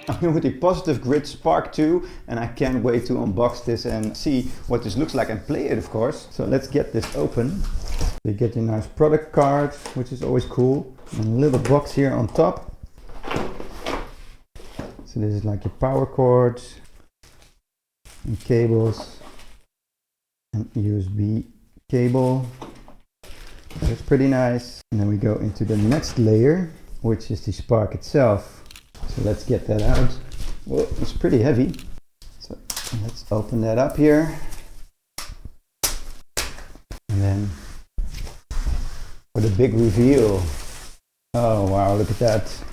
I'm here with the Positive Grid Spark 2 and I can't wait to unbox this and see what this looks like and play it, of course. So let's get this open. You get a nice product card, which is always cool, and a little box here on top. So this is like your power cords and cables and USB cable. That's pretty nice. And then we go into the next layer, which is the Spark itself. So let's get that out. Whoa, it's pretty heavy. So let's open that up here. And then for the big reveal. Oh wow, look at that.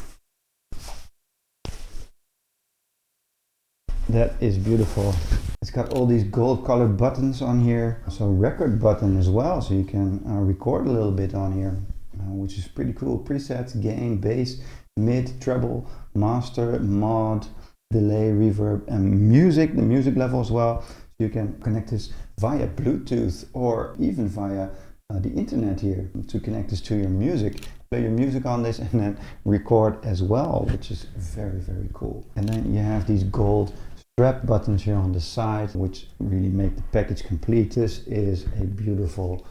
That is beautiful. It's got all these gold colored buttons on here. So record button as well, so you can record a little bit on here, which is pretty cool. Presets, gain, bass, mid, treble, master, mod, delay, reverb, and music, the music level as well. So you can connect this via Bluetooth or even via the internet here to connect this to your music. Play your music on this and then record as well, which is very, very cool. And then you have these gold strap buttons here on the side, which really make the package complete. This is a beautiful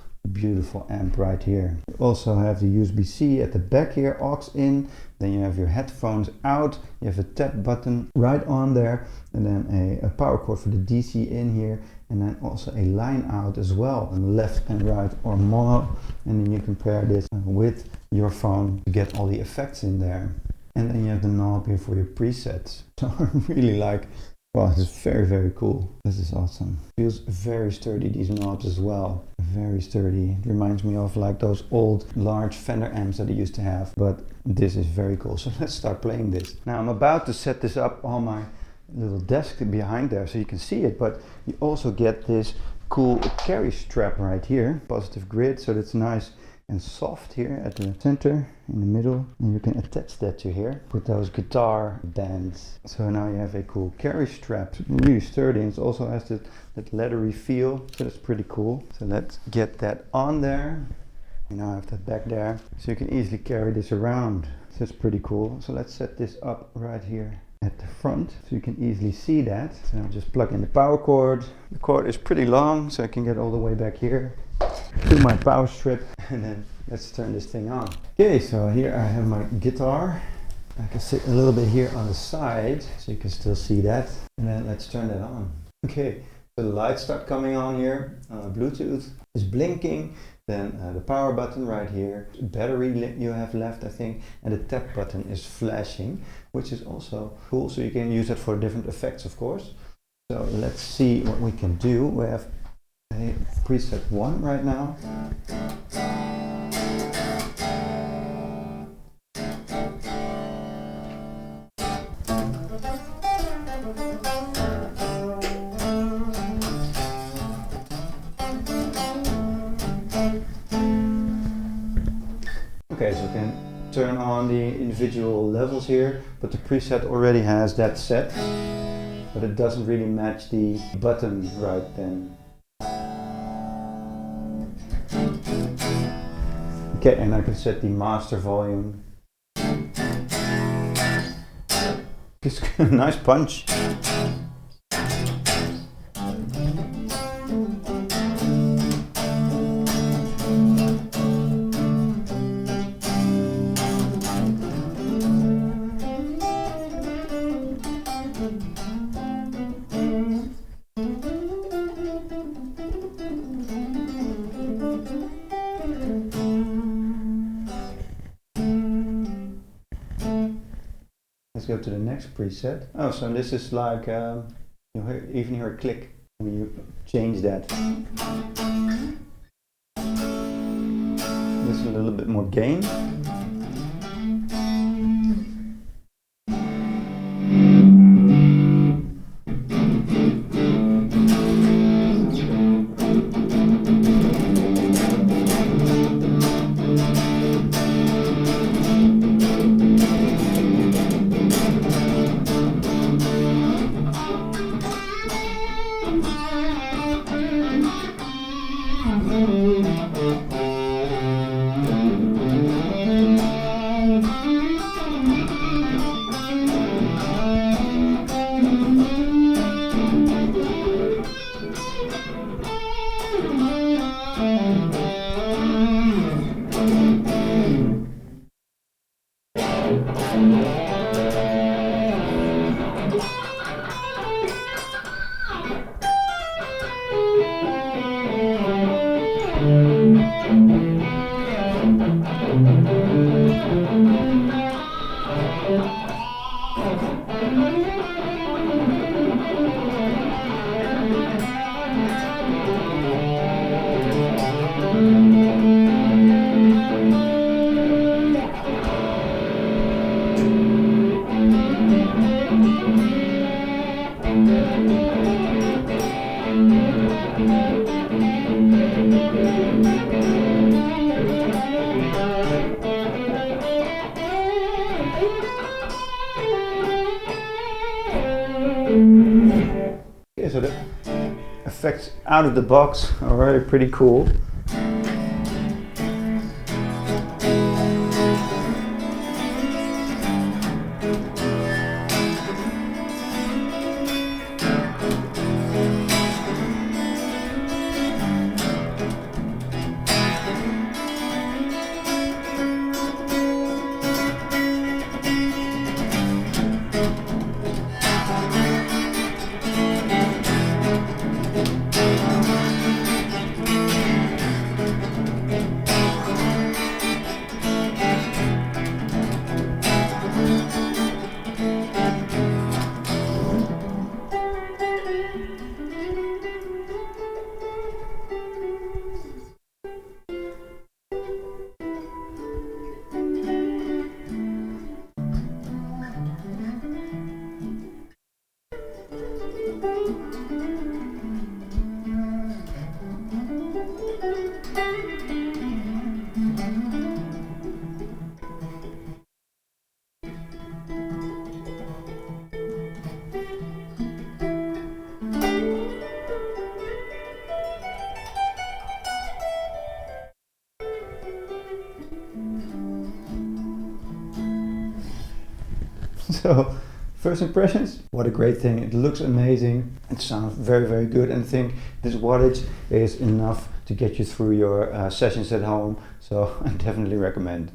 amp right here. You also have the USB-C at the back here, aux in, then you have your headphones out, you have a tap button right on there, and then a power cord for the DC in here, and then also a line out as well, on left and right or mono, and then you can pair this with your phone to get all the effects in there. And then you have the knob here for your presets. So I really like, wow, this is very, very cool. This is awesome. Feels very sturdy, these knobs as well. Very sturdy. It reminds me of like those old large Fender amps that I used to have, but this is very cool. So let's start playing this. Now I'm about to set this up on my little desk behind there so you can see it, but you also get this cool carry strap right here. Positive Grid, so that's nice and soft here at the center, in the middle, and you can attach that to here with those guitar bands. So now you have a cool carry strap. It's really sturdy, and it also has that leathery feel, so that's pretty cool. So let's get that on there. And now I have that back there, so you can easily carry this around. So it's pretty cool. So let's set this up right here at the front so you can easily see that. So I'll just plug in the power cord. The cord is pretty long, so I can get all the way back here to my power strip, and then let's turn this thing on. Okay, so here I have my guitar. I can sit a little bit here on the side so you can still see that, and then let's turn that on. Okay, so the lights start coming on here. Bluetooth is blinking, then the power button right here, battery you have left I think, and the tap button is flashing, which is also cool, so you can use it for different effects of course. So let's see what we can do. We have preset 1 right now. Okay, so we can turn on the individual levels here, but the preset already has that set, but it doesn't really match the button right then. Okay, and I can set the master volume. Just a nice punch. Let's go to the next preset. Oh, so this is like, you even hear a click when you change that. This is a little bit more gain. out of the box, already pretty cool. So, first impressions, what a great thing. It looks amazing, it sounds very, very good, and I think this wattage is enough to get you through your sessions at home, so I definitely recommend.